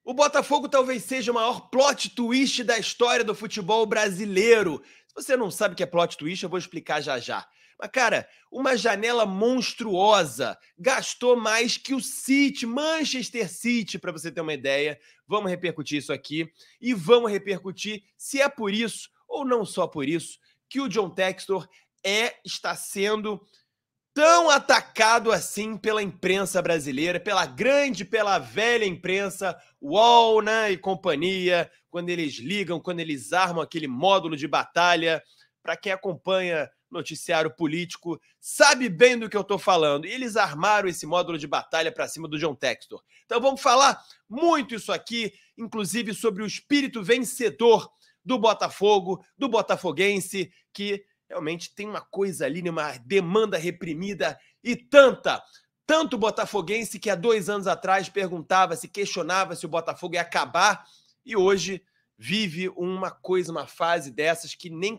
O Botafogo talvez seja o maior plot twist da história do futebol brasileiro. Se você não sabe o que é plot twist, eu vou explicar já já. Mas, cara, uma janela monstruosa. Gastou mais que o City, Manchester City, para você ter uma ideia. Vamos repercutir isso aqui. E vamos repercutir se é por isso, ou não só por isso, que o John Textor está sendo tão atacado assim pela imprensa brasileira, pela velha imprensa, UOL, né, e companhia, quando eles ligam, quando eles armam aquele módulo de batalha. Para quem acompanha noticiário político, sabe bem do que eu estou falando. E eles armaram esse módulo de batalha para cima do John Textor. Então vamos falar muito isso aqui, inclusive sobre o espírito vencedor do Botafogo, do botafoguense, que realmente tem uma coisa ali, uma demanda reprimida e tanto botafoguense que há 2 anos atrás questionava se o Botafogo ia acabar e hoje vive uma fase dessas que nem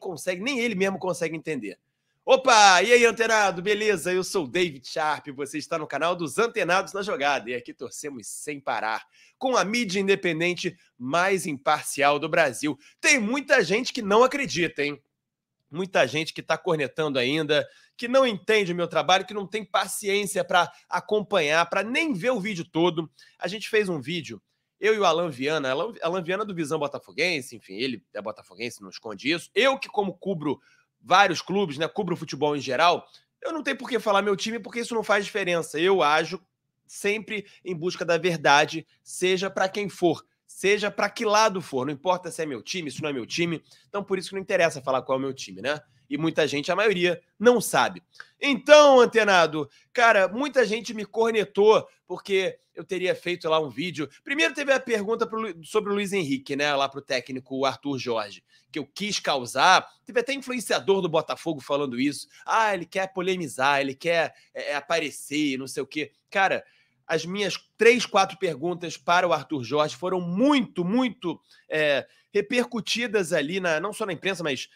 ele mesmo consegue entender. Opa, e aí, antenado, beleza? Eu sou o David Sharp, você está no canal dos Antenados na Jogada e aqui torcemos sem parar, com a mídia independente mais imparcial do Brasil. Tem muita gente que não acredita, hein? Muita gente que está cornetando ainda, que não entende o meu trabalho, que não tem paciência para acompanhar, para nem ver o vídeo todo. A gente fez um vídeo, eu e o Alan Viana, Alan Viana do Visão Botafoguense, enfim, ele é botafoguense, não esconde isso. Eu que como cubro vários clubes, né, cubro futebol em geral, eu não tenho por que falar meu time, porque isso não faz diferença. Eu ajo sempre em busca da verdade, seja para quem for. Seja para que lado for, não importa se é meu time, se não é meu time. Então, por isso que não interessa falar qual é o meu time, né? E muita gente, a maioria, não sabe. Então, antenado, cara, muita gente me cornetou porque eu teria feito lá um vídeo. Primeiro teve a pergunta sobre o Luiz Henrique, né? Lá pro técnico Arthur Jorge, que eu quis causar. Teve até influenciador do Botafogo falando isso. Ah, ele quer polemizar, ele quer aparecer, não sei o quê. Cara, as minhas 3, 4 perguntas para o Arthur Jorge foram muito repercutidas ali, não só na imprensa, mas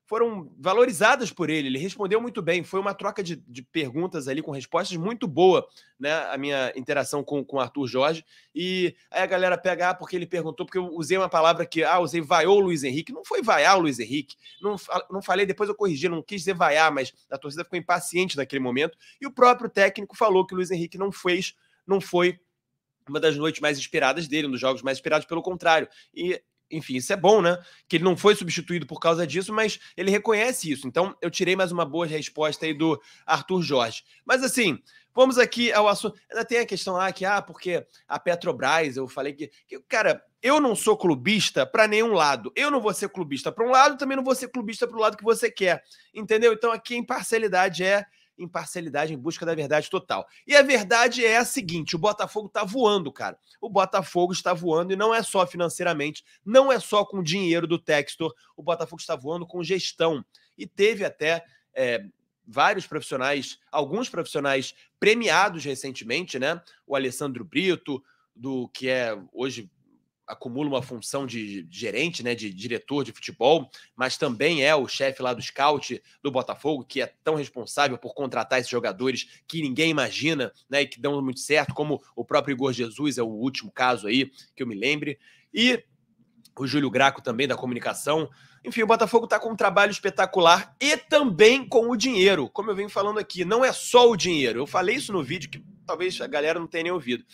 foram valorizadas por ele. Ele respondeu muito bem. Foi uma troca de perguntas ali com respostas muito boa, né? A minha interação com o Arthur Jorge. E aí a galera pega, porque ele perguntou, porque eu usei uma palavra que, usei vaiou o Luiz Henrique. Não foi vaiar o Luiz Henrique. Não falei, depois eu corrigi, não quis dizer vaiar, mas a torcida ficou impaciente naquele momento. E o próprio técnico falou que o Luiz Henrique não foi uma das noites mais inspiradas dele, um dos jogos mais inspirados, pelo contrário. E enfim, isso é bom, né? Que ele não foi substituído por causa disso, mas ele reconhece isso. Então, eu tirei mais uma boa resposta aí do Arthur Jorge. Mas, assim, vamos aqui ao assunto. Ainda tem a questão lá que, porque a Petrobras, eu falei que cara, eu não sou clubista para nenhum lado. Eu não vou ser clubista para um lado, também não vou ser clubista para o lado que você quer. Entendeu? Então, aqui a imparcialidade imparcialidade em busca da verdade total. E a verdade é a seguinte: o Botafogo tá voando, cara. O Botafogo está voando e não é só financeiramente, não é só com o dinheiro do Textor. O Botafogo está voando com gestão. E teve até vários profissionais, alguns profissionais premiados recentemente, né? O Alessandro Brito, que é hoje acumula uma função de gerente, né, de diretor de futebol, mas também é o chefe lá do scout do Botafogo, que é tão responsável por contratar esses jogadores que ninguém imagina, né, e que dão muito certo, como o próprio Igor Jesus, é o último caso aí que eu me lembre, e o Júlio Graco também, da comunicação. Enfim, o Botafogo está com um trabalho espetacular e também com o dinheiro, como eu venho falando aqui, não é só o dinheiro. Eu falei isso no vídeo que talvez a galera não tenha nem ouvido.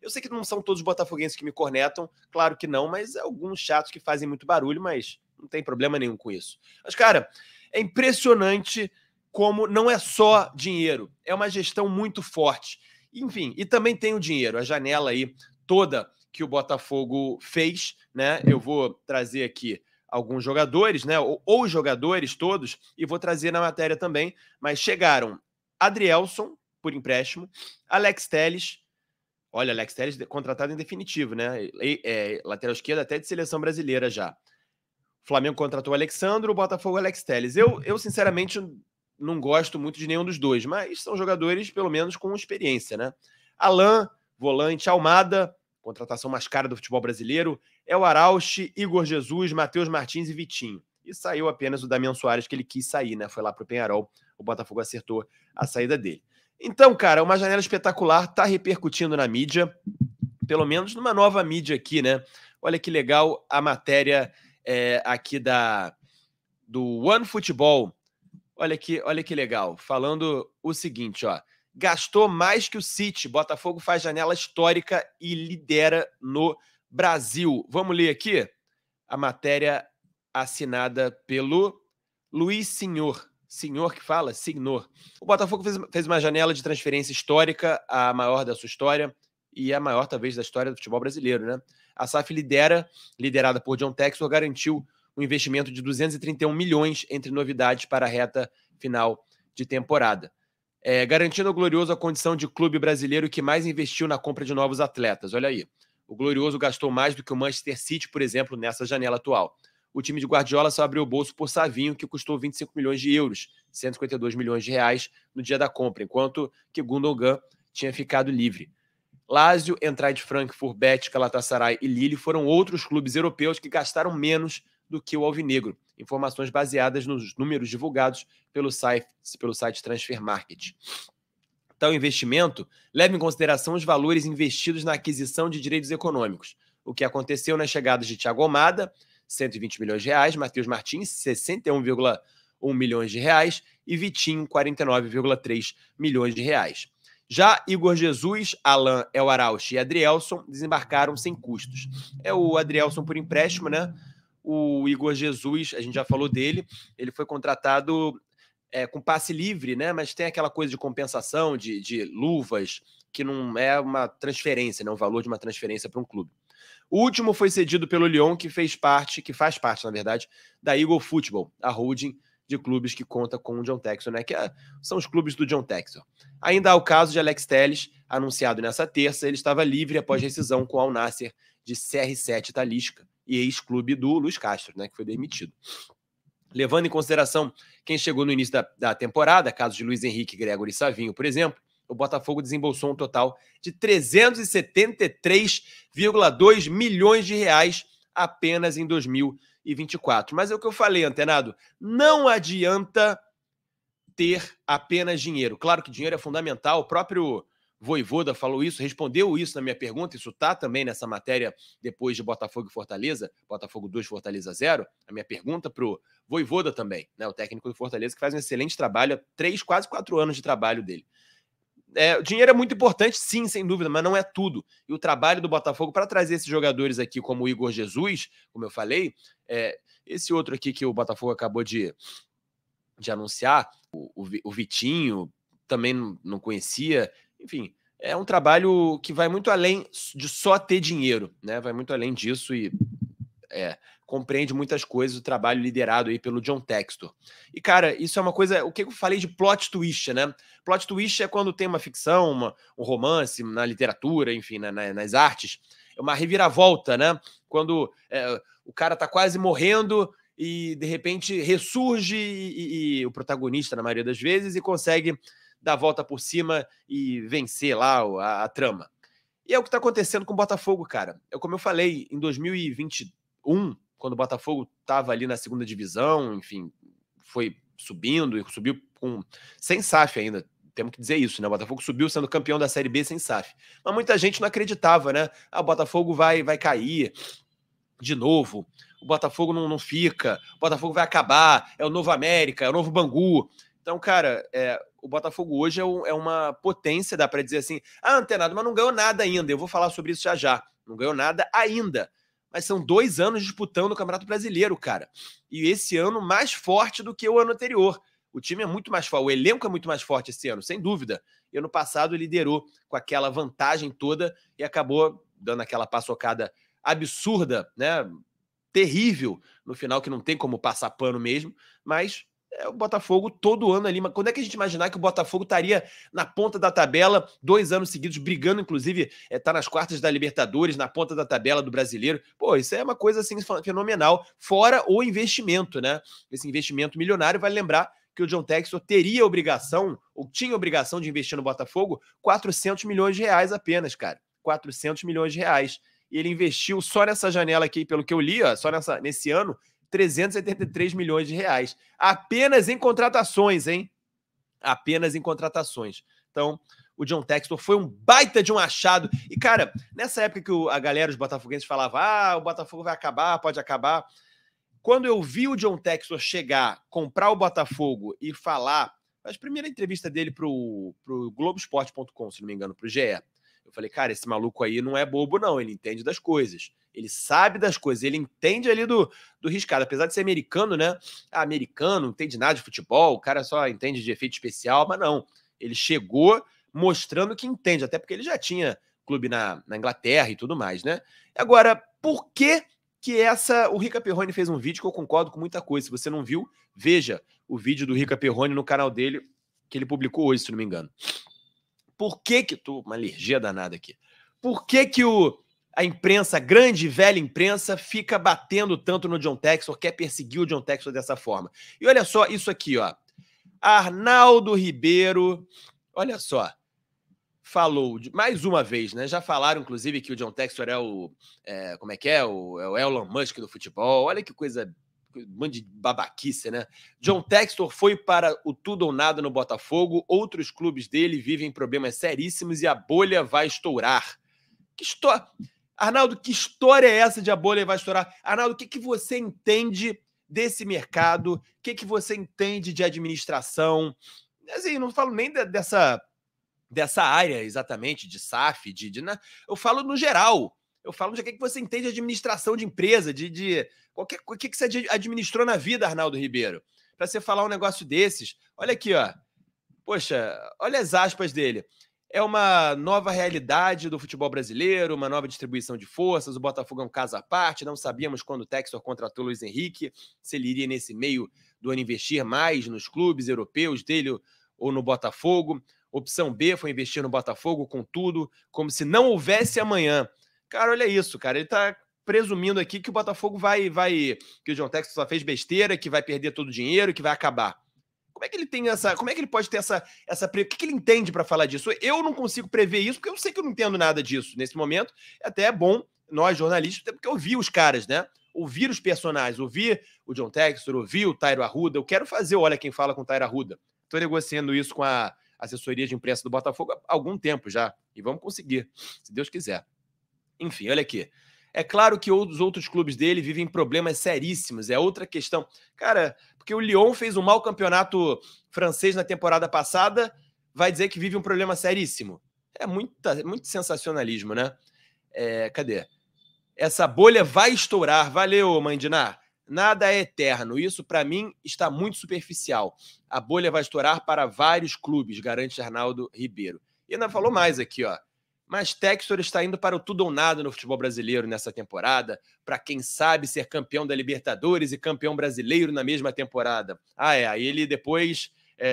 Eu sei que não são todos os botafoguenses que me cornetam, claro que não, mas alguns chatos que fazem muito barulho, mas não tem problema nenhum com isso. Mas, cara, é impressionante como não é só dinheiro, é uma gestão muito forte. Enfim, e também tem o dinheiro, a janela aí toda que o Botafogo fez, né? Eu vou trazer aqui alguns jogadores, né? Ou os jogadores todos, e vou trazer na matéria também, mas chegaram Adrielson, por empréstimo, Alex Telles. Olha, Alex Telles contratado em definitivo, né? Lateral esquerda até de seleção brasileira já. O Flamengo contratou o Alexandre, o Botafogo Alex Telles. Eu, sinceramente, não gosto muito de nenhum dos dois, mas são jogadores, pelo menos, com experiência, né? Alan, volante, Almada, contratação mais cara do futebol brasileiro, El Arauche, Igor Jesus, Matheus Martins e Vitinho. E saiu apenas o Damian Soares, que ele quis sair, né? Foi lá pro Peñarol, o Botafogo acertou a saída dele. Então, cara, uma janela espetacular, tá repercutindo na mídia. pelo menos numa nova mídia aqui, né? Olha que legal a matéria aqui do OneFootball. Olha que legal, falando o seguinte, ó. Gastou mais que o City, Botafogo faz janela histórica e lidera no Brasil. Vamos ler aqui a matéria assinada pelo Luiz Senhor. Senhor que fala? Senhor. O Botafogo fez uma janela de transferência histórica, a maior da sua história e a maior, talvez, da história do futebol brasileiro, né? A SAF liderada por John Textor, garantiu um investimento de 231 milhões entre novidades para a reta final de temporada. Garantindo ao Glorioso a condição de clube brasileiro que mais investiu na compra de novos atletas. Olha aí. O Glorioso gastou mais do que o Manchester City, por exemplo, nessa janela atual. O time de Guardiola só abriu o bolso por Savinho, que custou 25 milhões de euros, 152 milhões de reais no dia da compra, enquanto que Gundogan tinha ficado livre. Lazio, Eintracht Frankfurt, Betis, Galatasaray e Lille foram outros clubes europeus que gastaram menos do que o alvinegro. Informações baseadas nos números divulgados pelo site Transfer Market. Tal investimento leva em consideração os valores investidos na aquisição de direitos econômicos, o que aconteceu nas chegadas de Thiago Almada, 120 milhões de reais, Matheus Martins, 61,1 milhões de reais e Vitinho, 49,3 milhões de reais. Já Igor Jesus, Alain El Araújo e Adrielson desembarcaram sem custos. É o Adrielson por empréstimo, né? O Igor Jesus, a gente já falou dele, ele foi contratado com passe livre, né? Mas tem aquela coisa de compensação, de luvas, que não é uma transferência, né? O valor de uma transferência para um clube. O último foi cedido pelo Lyon, que faz parte, na verdade, da Eagle Football, a holding de clubes que conta com o John Textor, né? São os clubes do John Textor. Ainda há o caso de Alex Telles, anunciado nessa terça, ele estava livre após rescisão com o Al Nassr de CR7 Talisca, e ex-clube do Luiz Castro, né? Que foi demitido. Levando em consideração quem chegou no início da temporada, casos de Luiz Henrique, Gregory e Savinho, por exemplo, o Botafogo desembolsou um total de 373,2 milhões de reais apenas em 2024. Mas é o que eu falei, Antenado, não adianta ter apenas dinheiro. Claro que dinheiro é fundamental, o próprio Vojvoda falou isso, respondeu isso na minha pergunta, isso está também nessa matéria depois de Botafogo e Fortaleza, Botafogo 2, Fortaleza 0, a minha pergunta para o Vojvoda também, né, o técnico do Fortaleza, que faz um excelente trabalho, 3, quase 4 anos de trabalho dele. O dinheiro é muito importante, sim, sem dúvida, mas não é tudo. E o trabalho do Botafogo para trazer esses jogadores aqui, como o Igor Jesus, como eu falei, esse outro aqui que o Botafogo acabou de anunciar, o Vitinho, também não conhecia, enfim, é um trabalho que vai muito além de só ter dinheiro, né? Vai muito além disso e compreende muitas coisas, o trabalho liderado aí pelo John Textor. E, cara, isso é uma coisa, o que eu falei de plot twist, né? Plot twist é quando tem uma ficção, um romance na literatura, enfim, nas artes, é uma reviravolta, né? Quando o cara tá quase morrendo e, de repente, ressurge e o protagonista, na maioria das vezes, e consegue dar a volta por cima e vencer lá a trama. E é o que tá acontecendo com o Botafogo, cara. Como eu falei, em 2021, quando o Botafogo estava ali na segunda divisão, enfim, foi subindo e subiu sem SAF ainda, temos que dizer isso, né? O Botafogo subiu sendo campeão da Série B sem SAF. Mas muita gente não acreditava, né? O Botafogo vai cair de novo, o Botafogo não fica, o Botafogo vai acabar, é o novo América, é o novo Bangu. Então, cara, o Botafogo hoje é uma potência, dá para dizer assim, Antenado, mas não ganhou nada ainda, eu vou falar sobre isso já. Não ganhou nada ainda. Mas são 2 anos disputando o Campeonato Brasileiro, cara. E esse ano mais forte do que o ano anterior. O time é muito mais forte, o elenco é muito mais forte esse ano, sem dúvida. E ano passado liderou com aquela vantagem toda e acabou dando aquela paçocada absurda, né? Terrível no final, que não tem como passar pano mesmo, mas o Botafogo todo ano ali. Mas quando é que a gente imaginar que o Botafogo estaria na ponta da tabela 2 anos seguidos, brigando, inclusive, tá nas quartas da Libertadores, na ponta da tabela do Brasileiro? Pô, isso é uma coisa assim fenomenal, fora o investimento, né? Esse investimento milionário, vale lembrar que o John Textor teria obrigação, ou tinha obrigação de investir no Botafogo 400 milhões de reais apenas, cara. 400 milhões de reais. E ele investiu só nessa janela aqui, pelo que eu li, só nesse ano, 373 milhões de reais. Apenas em contratações, hein? Apenas em contratações. Então, o John Textor foi um baita de um achado. E, cara, nessa época que a galera, os botafoguenses, falava o Botafogo vai acabar, pode acabar. Quando eu vi o John Textor chegar, comprar o Botafogo e falar, a primeira entrevista dele pro Globoesporte.com, se não me engano, pro GE, eu falei, cara, esse maluco aí não é bobo, não, ele entende das coisas. Ele sabe das coisas, ele entende ali do riscado. Apesar de ser americano, né? Americano, não entende nada de futebol, o cara só entende de efeito especial, mas não. Ele chegou mostrando que entende, até porque ele já tinha clube na Inglaterra e tudo mais, né? Agora, por que o Rica Perrone fez um vídeo que eu concordo com muita coisa. Se você não viu, veja o vídeo do Rica Perrone no canal dele, que ele publicou hoje, se não me engano. Por que tô uma alergia danada aqui. Por que a imprensa, a grande e velha imprensa, fica batendo tanto no John Textor, quer perseguir o John Textor dessa forma? E olha só isso aqui, ó. Arnaldo Ribeiro, olha só, falou mais uma vez, né? Já falaram, inclusive, que o John Textor é o Elon Musk do futebol. Olha que coisa, um monte de babaquice, né? John Textor foi para o tudo ou nada no Botafogo. Outros clubes dele vivem problemas seríssimos e a bolha vai estourar. Que história... Arnaldo, que história é essa de a bolha vai estourar? Arnaldo, o que você entende desse mercado? O que você entende de administração? Assim, não falo nem dessa área exatamente, de SAF, eu falo no geral. Eu falo de que você entende de administração de empresa, o que você administrou na vida, Arnaldo Ribeiro? Para você falar um negócio desses. Olha aqui, ó. Poxa, olha as aspas dele. É uma nova realidade do futebol brasileiro, uma nova distribuição de forças. O Botafogo é um caso à parte. Não sabíamos quando o Textor contratou o Luiz Henrique se ele iria nesse meio do ano investir mais nos clubes europeus dele ou no Botafogo. Opção B foi investir no Botafogo com tudo, como se não houvesse amanhã. Cara, olha isso, cara. Ele tá presumindo aqui que o Botafogo que o John Textor só fez besteira, que vai perder todo o dinheiro, que vai acabar. Como é que ele tem como é que ele pode ter o que ele entende para falar disso? Eu não consigo prever isso, porque eu sei que eu não entendo nada disso. Nesse momento, até é bom, nós jornalistas, até porque eu vi os caras, né? Ouvir os personagens, ouvir o John Textor, ouvir o Tairo Arruda. Eu quero fazer o Olha Quem Fala com o Tairo Arruda. Estou negociando isso com a assessoria de imprensa do Botafogo há algum tempo já. E vamos conseguir, se Deus quiser. Enfim, olha aqui. É claro que os outros clubes dele vivem problemas seríssimos. É outra questão. Cara, porque o Lyon fez um mau campeonato francês na temporada passada, vai dizer que vive um problema seríssimo. É muito sensacionalismo, né? Cadê? Essa bolha vai estourar. Valeu, Mãe Diná. Nada é eterno. Isso, para mim, está muito superficial. A bolha vai estourar para vários clubes, garante Arnaldo Ribeiro. E ainda falou mais aqui, ó. Mas Textor está indo para o tudo ou nada no futebol brasileiro nessa temporada, para quem sabe ser campeão da Libertadores e campeão brasileiro na mesma temporada. Aí ele depois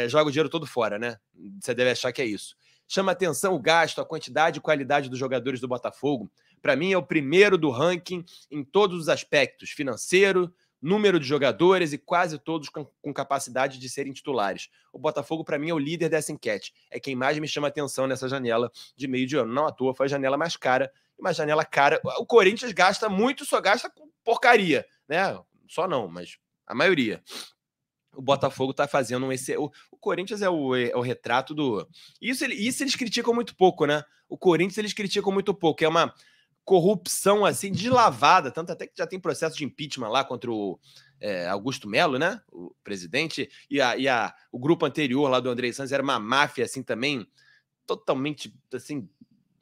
joga o dinheiro todo fora, né? Você deve achar que é isso. Chama atenção o gasto, a quantidade e qualidade dos jogadores do Botafogo. Para mim é o primeiro do ranking em todos os aspectos, financeiro, número de jogadores e quase todos com capacidade de serem titulares. O Botafogo, para mim, é o líder dessa enquete. É quem mais me chama atenção nessa janela de meio de ano. Não à toa, foi a janela mais cara. Uma janela cara. O Corinthians gasta muito, só gasta com porcaria, né? Só não, mas a maioria. O Botafogo está fazendo o Corinthians é o retrato do... Isso eles criticam muito pouco, né? O Corinthians eles criticam muito pouco. É uma corrupção assim deslavada, tanto até que já tem processo de impeachment lá contra o Augusto Melo, né? O presidente, e o grupo anterior lá do André Santos era uma máfia assim também, totalmente assim,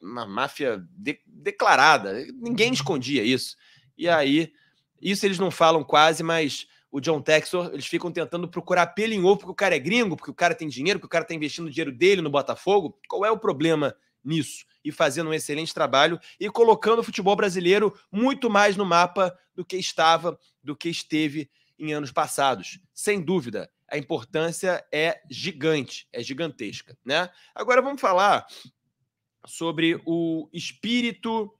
uma máfia declarada. Ninguém escondia isso. E aí, isso eles não falam quase, mas o John Textor, eles ficam tentando procurar pelo em ovo porque o cara é gringo, porque o cara tem dinheiro, porque o cara tá investindo o dinheiro dele no Botafogo. Qual é o problema nisso? E fazendo um excelente trabalho e colocando o futebol brasileiro muito mais no mapa do que esteve em anos passados. Sem dúvida, a importância é gigante, é gigantesca, né? Agora vamos falar sobre o espírito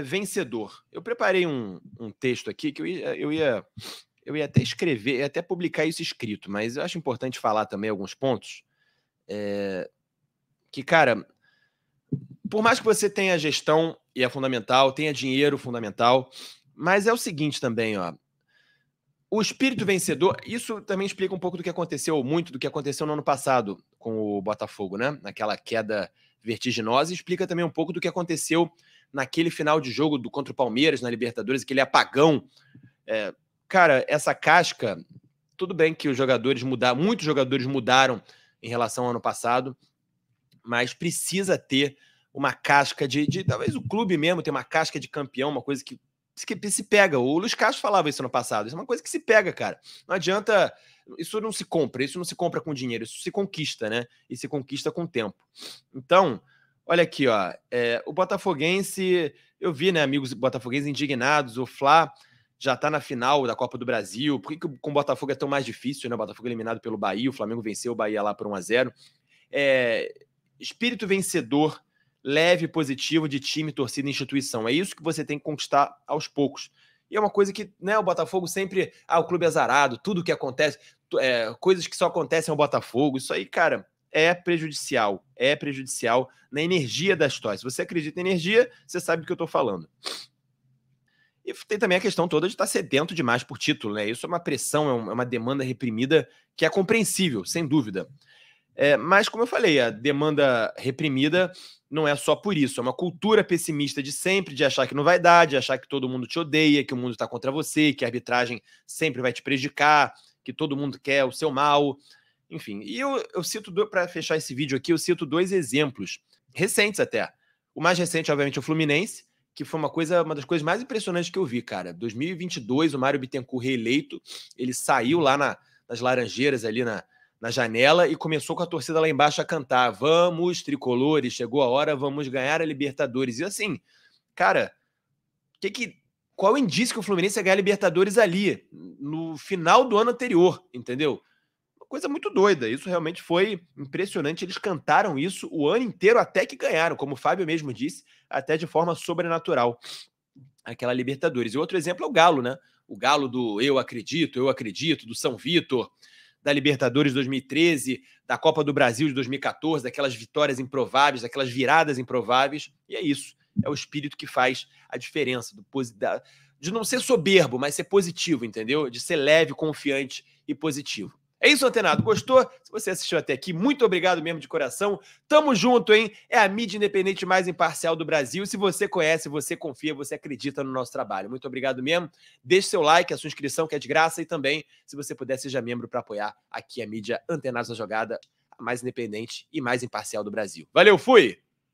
vencedor. Eu preparei um texto aqui que eu ia até escrever, ia até publicar isso escrito, mas eu acho importante falar também alguns pontos que, cara, por mais que você tenha gestão, e é fundamental, tenha dinheiro fundamental, mas é o seguinte também, ó. O espírito vencedor, isso também explica um pouco do que aconteceu, muito do que aconteceu no ano passado com o Botafogo, né? Naquela queda vertiginosa, e explica também um pouco do que aconteceu naquele final de jogo contra o Palmeiras, na Libertadores, aquele apagão. Cara, essa casca, tudo bem que os jogadores mudaram, muitos jogadores mudaram em relação ao ano passado, mas precisa ter uma casca de talvez o clube mesmo ter uma casca de campeão, uma coisa que se pega. O Luiz Castro falava isso no passado. Isso é uma coisa que se pega, cara. Não adianta. Isso não se compra com dinheiro, isso se conquista, né? E se conquista com o tempo. Então, olha aqui, ó. O Botafoguense, eu vi, né, amigos botafoguenses indignados. O Fla já tá na final da Copa do Brasil. Por que com o Botafogo é tão mais difícil, né? O Botafogo eliminado pelo Bahia, o Flamengo venceu o Bahia lá por 1-0. Espírito vencedor, leve, positivo de time, torcida e instituição. É isso que você tem que conquistar aos poucos. E é uma coisa que, né, o Botafogo sempre... o clube é azarado, tudo que acontece, coisas que só acontecem ao Botafogo, isso aí, cara, é prejudicial na energia da história. Se você acredita em energia, você sabe do que eu tô falando. E tem também a questão toda de estar sedento demais por título, né? Isso é uma pressão, é uma demanda reprimida que é compreensível, sem dúvida. Mas, como eu falei, a demanda reprimida não é só por isso. É uma cultura pessimista de sempre, de achar que não vai dar, de achar que todo mundo te odeia, que o mundo está contra você, que a arbitragem sempre vai te prejudicar, que todo mundo quer o seu mal. Enfim, e eu cito, para fechar esse vídeo aqui, eu cito 2 exemplos, recentes até. O mais recente, obviamente, é o Fluminense, que foi uma das coisas mais impressionantes que eu vi, cara. 2022, o Mário Bittencourt reeleito, ele saiu lá nas Laranjeiras, ali na janela, e começou com a torcida lá embaixo a cantar: vamos, tricolores, chegou a hora, vamos ganhar a Libertadores. E assim, cara, qual o indício que o Fluminense ia ganhar a Libertadores ali, no final do ano anterior, entendeu? Uma coisa muito doida, isso realmente foi impressionante, eles cantaram isso o ano inteiro até que ganharam, como o Fábio mesmo disse, até de forma sobrenatural, aquela Libertadores. E outro exemplo é o Galo, né? O Galo do eu acredito, do São Vítor, da Libertadores 2013, da Copa do Brasil de 2014, daquelas vitórias improváveis, daquelas viradas improváveis, e é isso. É o espírito que faz a diferença, de não ser soberbo, mas ser positivo, entendeu? De ser leve, confiante e positivo. É isso, antenado. Gostou? Se você assistiu até aqui, muito obrigado mesmo de coração. Tamo junto, hein? É a mídia independente mais imparcial do Brasil. Se você conhece, você confia, você acredita no nosso trabalho. Muito obrigado mesmo. Deixe seu like, a sua inscrição, que é de graça. E também, se você puder, seja membro para apoiar aqui a mídia Antenados na Jogada, a mais independente e mais imparcial do Brasil. Valeu, fui!